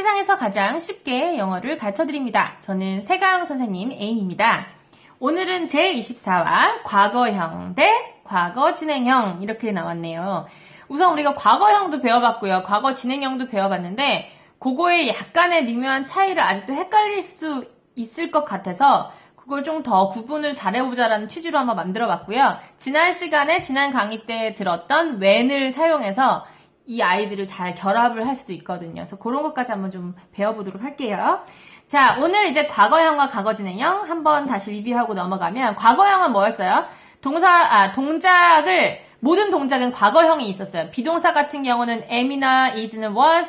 세상에서 가장 쉽게 영어를 가르쳐드립니다. 저는 세강 선생님 에임입니다. 오늘은 제24화 과거형 대 과거 진행형 이렇게 나왔네요. 우선 우리가 과거형도 배워봤고요. 과거 진행형도 배워봤는데 그거에 약간의 미묘한 차이를 아직도 헷갈릴 수 있을 것 같아서 그걸 좀 더 구분을 잘해보자라는 취지로 한번 만들어봤고요. 지난 시간에 지난 강의 때 들었던 when을 사용해서 이 아이들을 잘 결합을 할 수도 있거든요. 그래서 그런 것까지 한번 좀 배워보도록 할게요. 자, 오늘 이제 과거형과 과거 진행형 한번 다시 리뷰하고 넘어가면 과거형은 뭐였어요? 모든 동작은 과거형이 있었어요. 비동사 같은 경우는 am이나 is는 was,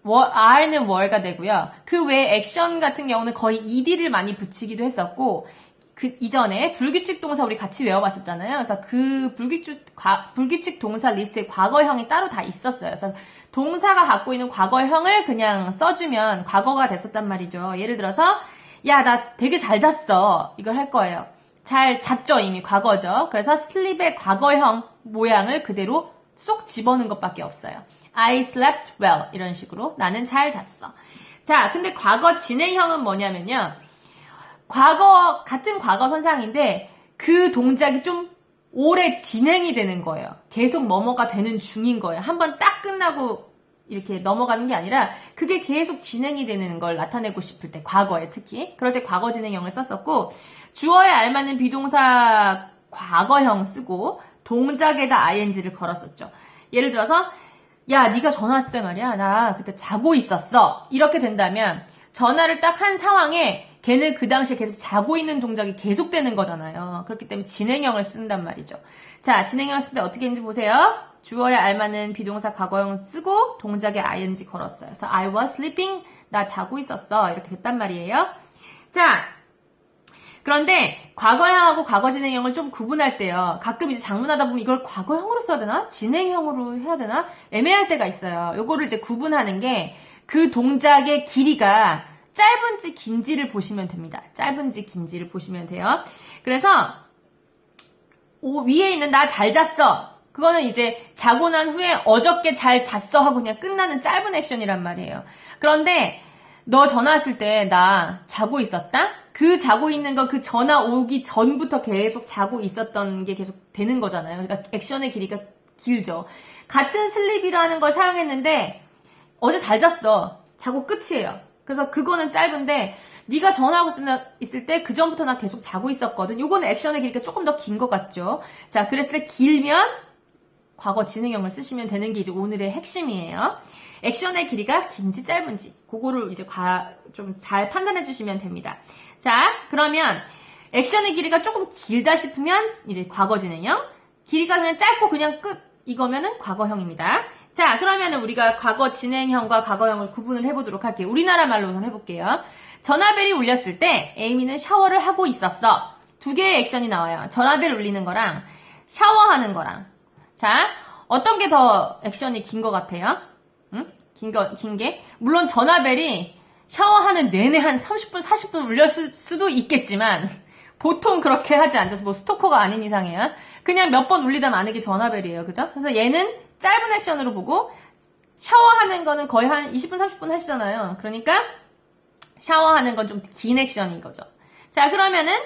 are는 were가 되고요. 그 외에 액션 같은 경우는 거의 ed를 많이 붙이기도 했었고 그 이전에 불규칙 동사 우리 같이 외워봤었잖아요. 그래서 그 불규칙 동사 리스트에 과거형이 따로 다 있었어요. 그래서 동사가 갖고 있는 과거형을 그냥 써주면 과거가 됐었단 말이죠. 예를 들어서 야, 나 되게 잘 잤어. 이걸 할 거예요. 잘 잤죠. 이미 과거죠. 그래서 sleep의 과거형 모양을 그대로 쏙 집어넣은 것밖에 없어요. I slept well 이런 식으로 나는 잘 잤어. 자, 근데 과거 진행형은 뭐냐면요. 같은 과거 선상인데 그 동작이 좀 오래 진행이 되는 거예요. 계속 뭐뭐가 되는 중인 거예요. 한번 딱 끝나고 이렇게 넘어가는 게 아니라 그게 계속 진행이 되는 걸 나타내고 싶을 때, 과거에 특히. 그럴 때 과거 진행형을 썼었고, 주어에 알맞는 비동사 과거형 쓰고 동작에다 ing를 걸었었죠. 예를 들어서 야, 네가 전화 왔을 때 말이야. 나 그때 자고 있었어. 이렇게 된다면 전화를 딱 한 상황에 걔는 그 당시에 계속 자고 있는 동작이 계속되는 거잖아요. 그렇기 때문에 진행형을 쓴단 말이죠. 자, 진행형을 쓸 때 어떻게 했는지 보세요. 주어에 알맞는 비동사 과거형 쓰고 동작에 ing 걸었어요. 그래서 I was sleeping. 나 자고 있었어. 이렇게 됐단 말이에요. 자, 그런데 과거형하고 과거 진행형을 좀 구분할 때요. 가끔 이제 장문하다 보면 이걸 과거형으로 써야 되나? 진행형으로 해야 되나? 애매할 때가 있어요. 요거를 이제 구분하는 게 그 동작의 길이가 짧은지 긴지를 보시면 됩니다. 짧은지 긴지를 보시면 돼요. 그래서 위에 있는 나 잘 잤어. 그거는 이제 자고 난 후에 어저께 잘 잤어 하고 그냥 끝나는 짧은 액션이란 말이에요. 그런데 너 전화 왔을 때 나 자고 있었다? 그 자고 있는 거 그 전화 오기 전부터 계속 자고 있었던 게 계속 되는 거잖아요. 그러니까 액션의 길이가 길죠. 같은 슬립이라는 걸 사용했는데 어제 잘 잤어. 자고 끝이에요. 그래서 그거는 짧은데 네가 전화하고 있을 때 그 전부터 나 계속 자고 있었거든. 요거는 액션의 길이가 조금 더 긴 것 같죠. 자, 그랬을 때 길면 과거 진행형을 쓰시면 되는 게 이제 오늘의 핵심이에요. 액션의 길이가 긴지 짧은지 그거를 이제 좀 잘 판단해 주시면 됩니다. 자, 그러면 액션의 길이가 조금 길다 싶으면 이제 과거 진행형, 길이가 그냥 짧고 그냥 끝 이거면은 과거형입니다. 자, 그러면은 우리가 과거 진행형과 과거형을 구분을 해보도록 할게요. 우리나라 말로 우선 해볼게요. 전화벨이 울렸을 때 에이미는 샤워를 하고 있었어. 두 개의 액션이 나와요. 전화벨 울리는 거랑 샤워하는 거랑. 자, 어떤 게 더 액션이 긴 것 같아요? 응? 긴 게? 물론 전화벨이 샤워하는 내내 한 30분, 40분 울렸을 수도 있겠지만 보통 그렇게 하지 않죠. 뭐 스토커가 아닌 이상이야. 그냥 몇 번 울리다 마는 게 전화벨이에요. 그죠? 그래서 얘는 짧은 액션으로 보고 샤워하는 거는 거의 한 20분, 30분 하시잖아요. 그러니까 샤워하는 건 좀 긴 액션인 거죠. 자, 그러면은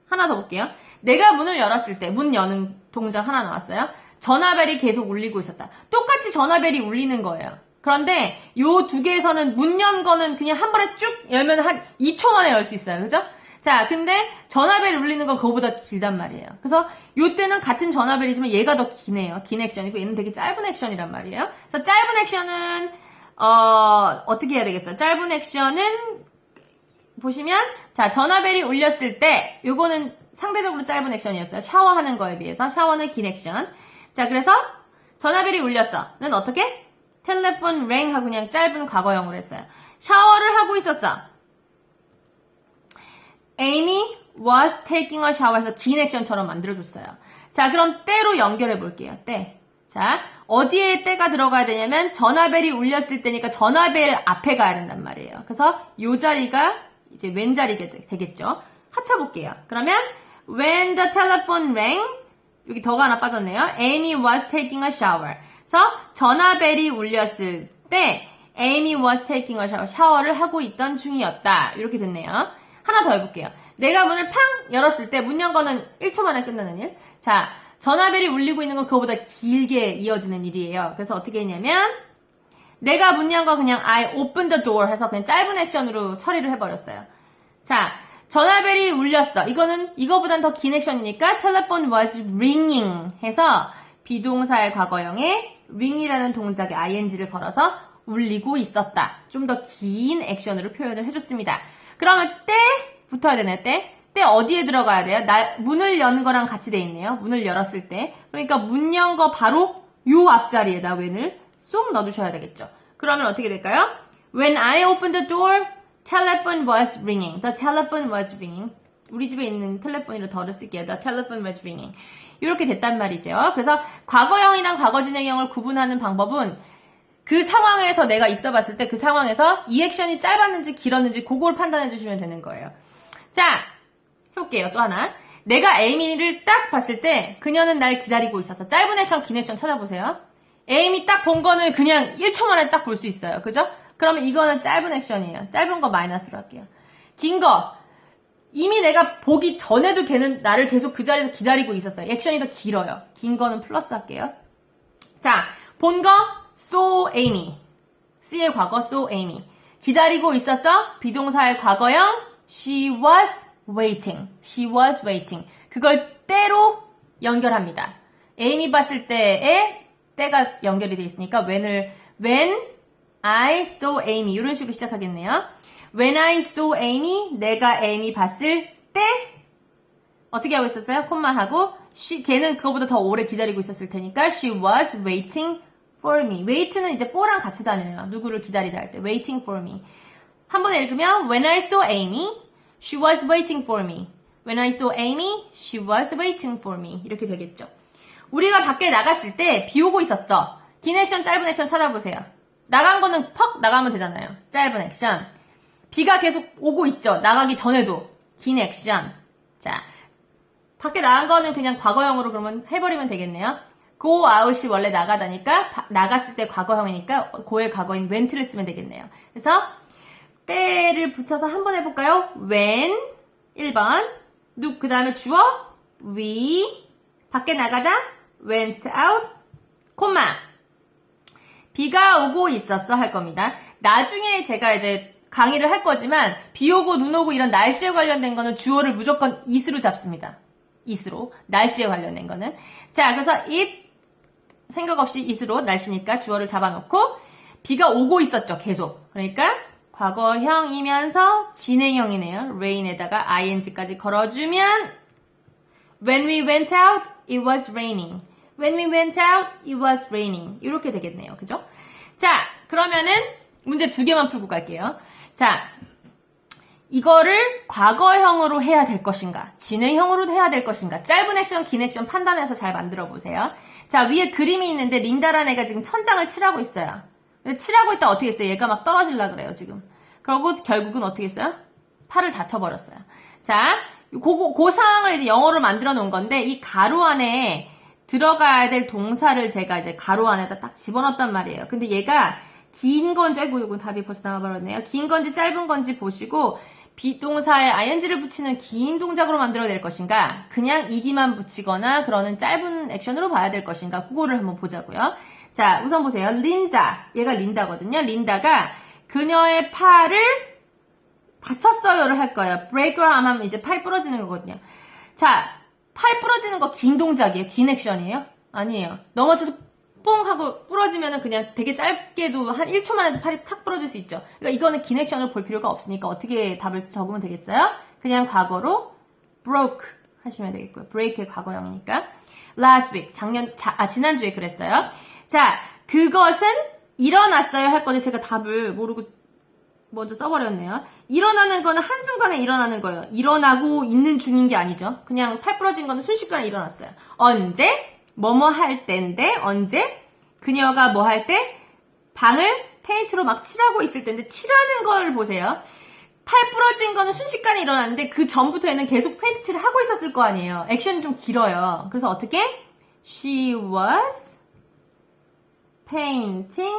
하나 더 볼게요. 내가 문을 열었을 때 문 여는 동작 하나 나왔어요. 전화벨이 계속 울리고 있었다. 똑같이 전화벨이 울리는 거예요. 그런데 요 두 개에서는 문 연 거는 그냥 한 번에 쭉 열면 한 2초 만에 열 수 있어요. 그죠? 자, 근데 전화벨 울리는 건 그거보다 길단 말이에요. 그래서 요때는 같은 전화벨이지만 얘가 더 기네요. 긴 액션이고 얘는 되게 짧은 액션이란 말이에요. 그래서 짧은 액션은 어떻게 해야 되겠어요? 짧은 액션은 보시면 자, 전화벨이 울렸을 때 요거는 상대적으로 짧은 액션이었어요. 샤워하는 거에 비해서 샤워는 긴 액션. 자, 그래서 전화벨이 울렸어는 어떻게? 텔레폰 ring 하고 그냥 짧은 과거형으로 했어요. 샤워를 하고 있었어. Amy was taking a shower 해서 긴 액션처럼 만들어줬어요. 자, 그럼 때로 연결해 볼게요. 때. 자, 어디에 때가 들어가야 되냐면 전화벨이 울렸을 때니까 전화벨 앞에 가야 된단 말이에요. 그래서 요 자리가 이제 왼 자리가 되겠죠. 합쳐볼게요. 그러면 when the telephone rang 여기 더가 하나 빠졌네요. Amy was taking a shower. 그래서 전화벨이 울렸을 때 Amy was taking a shower. 샤워를 하고 있던 중이었다. 이렇게 됐네요. 하나 더 해볼게요. 내가 문을 팡 열었을 때 문 연 거는 1초 만에 끝나는 일. 자, 전화벨이 울리고 있는 건 그거보다 길게 이어지는 일이에요. 그래서 어떻게 했냐면 내가 문 연 거 그냥 I opened the door 해서 그냥 짧은 액션으로 처리를 해버렸어요. 자, 전화벨이 울렸어. 이거는 이거보단 더 긴 액션이니까 telephone was ringing 해서 비동사의 과거형에 ring이라는 동작에 ing를 걸어서 울리고 있었다. 좀 더 긴 액션으로 표현을 해줬습니다. 그러면 때 붙어야 되네. 때 어디에 들어가야 돼요? 문을 여는 거랑 같이 돼 있네요. 문을 열었을 때. 그러니까 문 연 거 바로 요 앞자리에다 when을 쏙 넣어주셔야 되겠죠. 그러면 어떻게 될까요? When I opened the door, telephone was ringing. The telephone was ringing. 우리 집에 있는 텔레폰으로 덜을 쓸게요. The telephone was ringing. 이렇게 됐단 말이죠. 그래서 과거형이랑 과거진행형을 구분하는 방법은 그 상황에서 내가 있어 봤을 때 그 상황에서 이 액션이 짧았는지 길었는지 그걸 판단해 주시면 되는 거예요. 자, 해볼게요. 또 하나. 내가 에이미를 딱 봤을 때 그녀는 날 기다리고 있었어. 짧은 액션, 긴 액션 찾아보세요. 에이미 딱 본 거는 그냥 1초 만에 딱 볼 수 있어요. 그죠? 그러면 이거는 짧은 액션이에요. 짧은 거 마이너스로 할게요. 긴 거. 이미 내가 보기 전에도 걔는 나를 계속 그 자리에서 기다리고 있었어요. 액션이 더 길어요. 긴 거는 플러스 할게요. 자, 본 거, saw Amy. C의 과거, saw Amy. 기다리고 있었어. 비동사의 과거형, she was waiting. She was waiting. 그걸 때로 연결합니다. Amy 봤을 때에 때가 연결이 돼 있으니까 when I saw Amy 이런 식으로 시작하겠네요. When I saw Amy 내가 Amy 봤을 때 어떻게 하고 있었어요? 콤마하고 걔는 그거보다 더 오래 기다리고 있었을 테니까 she was waiting for me. wait는 이제 for랑 같이 다녀요. 누구를 기다리다 할 때 waiting for me. 한 번 읽으면 When I saw Amy she was waiting for me. When I saw Amy she was waiting for me. 이렇게 되겠죠. 우리가 밖에 나갔을 때 비 오고 있었어. 긴 액션, 짧은 액션 찾아보세요. 나간 거는 퍽 나가면 되잖아요. 짧은 액션. 비가 계속 오고 있죠. 나가기 전에도. 긴 액션. 자, 밖에 나간 거는 그냥 과거형으로 그러면 해버리면 되겠네요. go out이 원래 나가다니까 나갔을 때 과거형이니까 go의 과거인 went를 쓰면 되겠네요. 그래서 때를 붙여서 한번 해볼까요? when 1번 그 다음에 주어 we 밖에 나가다 went out 콤마 비가 오고 있었어 할 겁니다. 나중에 제가 이제 강의를 할 거지만 비 오고 눈 오고 이런 날씨에 관련된 거는 주어를 무조건 it으로 잡습니다. it으로 날씨에 관련된 거는 자 그래서 it 생각 없이 it으로 날씨니까 주어를 잡아놓고 비가 오고 있었죠. 계속 그러니까 과거형이면서 진행형이네요. rain에다가 ing까지 걸어주면 When we went out, it was raining. When we went out, it was raining. 이렇게 되겠네요. 그죠? 자, 그러면은 문제 2개만 풀고 갈게요. 자, 이거를 과거형으로 해야 될 것인가? 진행형으로 해야 될 것인가? 짧은 액션, 긴 액션 판단해서 잘 만들어 보세요. 자, 위에 그림이 있는데 린다라는 애가 지금 천장을 칠하고 있어요. 칠하고 있다 어떻게 했어요? 얘가 막 떨어지려고 그래요, 지금. 그러고 결국은 어떻게 했어요? 팔을 다쳐버렸어요. 자, 그 상황을 이제 영어로 만들어 놓은 건데, 이 가로 안에 들어가야 될 동사를 제가 이제 가로 안에다 딱 집어넣었단 말이에요. 근데 얘가 긴 건지, 아이고, 이건 답이 벌써 나와버렸네요. 긴 건지 짧은 건지 보시고, 비동사에 ing를 붙이는 긴 동작으로 만들어낼 것인가, 그냥 ed만 붙이거나 그러는 짧은 액션으로 봐야 될 것인가, 그거를 한번 보자고요. 자, 우선 보세요. 린다. 얘가 린다거든요. 린다가 그녀의 팔을 다쳤어요를 할 거예요. break her arm 하면 이제 팔 부러지는 거거든요. 자, 팔 부러지는 거 긴 동작이에요? 긴 액션이에요? 아니에요. 넘어져서 뽕 하고 부러지면은 그냥 되게 짧게도 한 1초 만에도 팔이 탁 부러질 수 있죠. 그러니까 이거는 긴 액션을 볼 필요가 없으니까 어떻게 답을 적으면 되겠어요? 그냥 과거로 broke 하시면 되겠고요. break의 과거형이니까. last week, 지난주에 그랬어요. 자, 그것은 일어났어요 할 건데 제가 답을 모르고 먼저 써버렸네요. 일어나는 거는 한순간에 일어나는 거예요. 일어나고 있는 중인 게 아니죠. 그냥 팔 부러진 거는 순식간에 일어났어요. 언제? 뭐뭐 할 때인데 언제? 그녀가 뭐 할 때? 방을 페인트로 막 칠하고 있을 때인데 칠하는 걸 보세요. 팔 부러진 거는 순식간에 일어났는데 그 전부터에는 계속 페인트 칠을 하고 있었을 거 아니에요. 액션이 좀 길어요. 그래서 어떻게? She was painting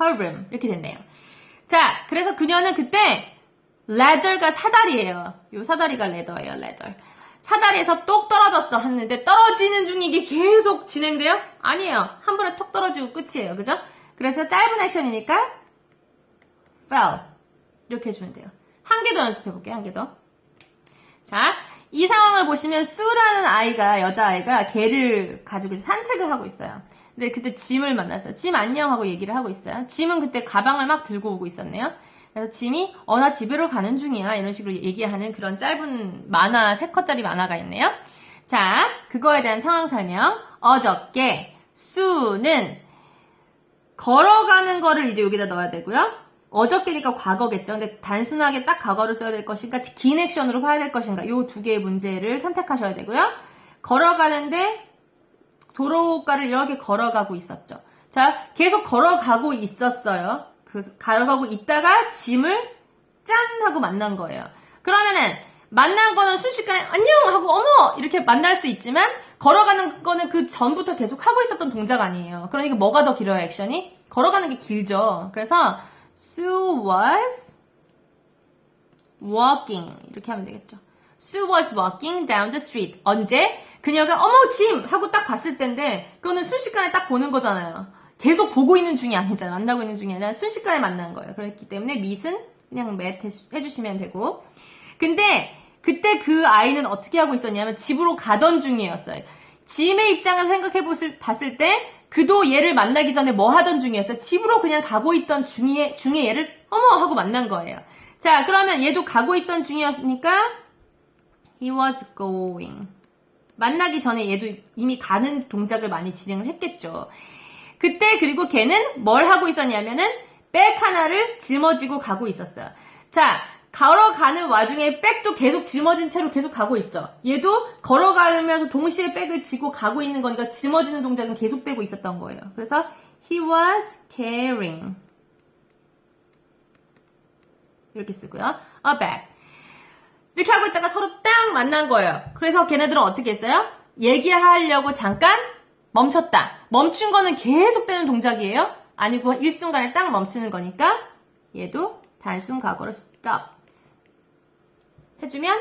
her room. 이렇게 됐네요. 자, 그래서 그녀는 그때 ladder가 사다리예요. 요 사다리가 leather예요, ladder. 사다리에서 똑 떨어졌어 했는데 떨어지는 중에 이게 계속 진행돼요? 아니에요. 한 번에 톡 떨어지고 끝이에요. 그죠? 그래서 짧은 액션이니까 fell. 이렇게 해주면 돼요. 한 개 더 연습해볼게요. 한 개 더. 자, 이 상황을 보시면 수라는 아이가, 여자아이가 개를 가지고 산책을 하고 있어요. 근데 그때 짐을 만났어요. 짐 안녕 하고 얘기를 하고 있어요. 짐은 그때 가방을 막 들고 오고 있었네요. 그래서 짐이 나 집으로 가는 중이야 이런 식으로 얘기하는 그런 짧은 만화, 3컷짜리 만화가 있네요. 자, 그거에 대한 상황 설명. 어저께 수는 걸어가는 거를 이제 여기다 넣어야 되고요. 어저께니까 과거겠죠. 근데 단순하게 딱 과거를 써야 될 것인가, 긴 액션으로 봐야 될 것인가, 요 두 개의 문제를 선택하셔야 되고요. 걸어가는데 도로가를 이렇게 걸어가고 있었죠. 자, 계속 걸어가고 있었어요. 걸어가고 있다가 짐을 짠 하고 만난 거예요. 그러면은 만난 거는 순식간에 안녕 하고 어머 이렇게 만날 수 있지만 걸어가는 거는 그 전부터 계속 하고 있었던 동작 아니에요. 그러니까 뭐가 더 길어요, 액션이? 걸어가는 게 길죠. 그래서 Sue was walking 이렇게 하면 되겠죠. Sue was walking down the street. 언제? 그녀가 어머 짐! 하고 딱 봤을 때인데 그거는 순식간에 딱 보는 거잖아요. 계속 보고 있는 중이 아니잖아요. 만나고 있는 중이 아니라 순식간에 만난 거예요. 그렇기 때문에 meet은 그냥 met 해주시면 되고. 근데 그때 그 아이는 어떻게 하고 있었냐면 집으로 가던 중이었어요. 짐의 입장에서 생각해 봤을 때 그도 얘를 만나기 전에 뭐 하던 중이었어요? 집으로 그냥 가고 있던 중에 얘를 어머 하고 만난 거예요. 자, 그러면 얘도 가고 있던 중이었으니까 he was going. 만나기 전에 얘도 이미 가는 동작을 많이 진행을 했겠죠. 그때 그리고 걔는 뭘 하고 있었냐면은 백 하나를 짊어지고 가고 있었어요. 자, 걸어가는 와중에 백도 계속 짊어진 채로 계속 가고 있죠. 얘도 걸어가면서 동시에 백을 지고 가고 있는 거니까 짊어지는 동작은 계속되고 있었던 거예요. 그래서 he was carrying 이렇게 쓰고요. a bag 이렇게 하고 있다가 서로 딱 만난 거예요. 그래서 걔네들은 어떻게 했어요? 얘기하려고 잠깐 멈췄다. 멈춘 거는 계속되는 동작이에요. 아니고 일순간에 딱 멈추는 거니까 얘도 단순 과거로 stop 해주면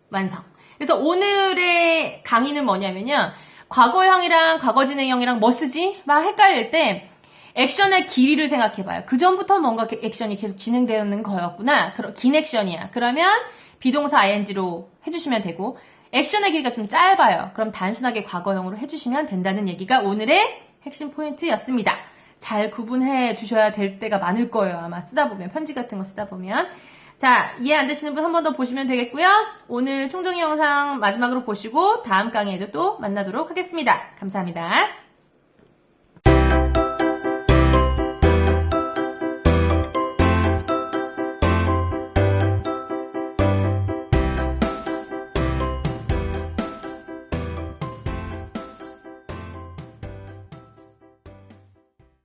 완성. 그래서 오늘의 강의는 뭐냐면요. 과거형이랑 과거진행형이랑 뭐 쓰지? 막 헷갈릴 때 액션의 길이를 생각해봐요. 그 전부터 뭔가 액션이 계속 진행되는 거였구나. 긴 액션이야. 그러면 비동사 ing로 해주시면 되고 액션의 길이가 좀 짧아요. 그럼 단순하게 과거형으로 해주시면 된다는 얘기가 오늘의 핵심 포인트였습니다. 잘 구분해 주셔야 될 때가 많을 거예요. 아마 쓰다 보면, 편지 같은 거 쓰다 보면. 자, 이해 안 되시는 분 한 번 더 보시면 되겠고요. 오늘 총정리 영상 마지막으로 보시고 다음 강의에도 또 만나도록 하겠습니다. 감사합니다.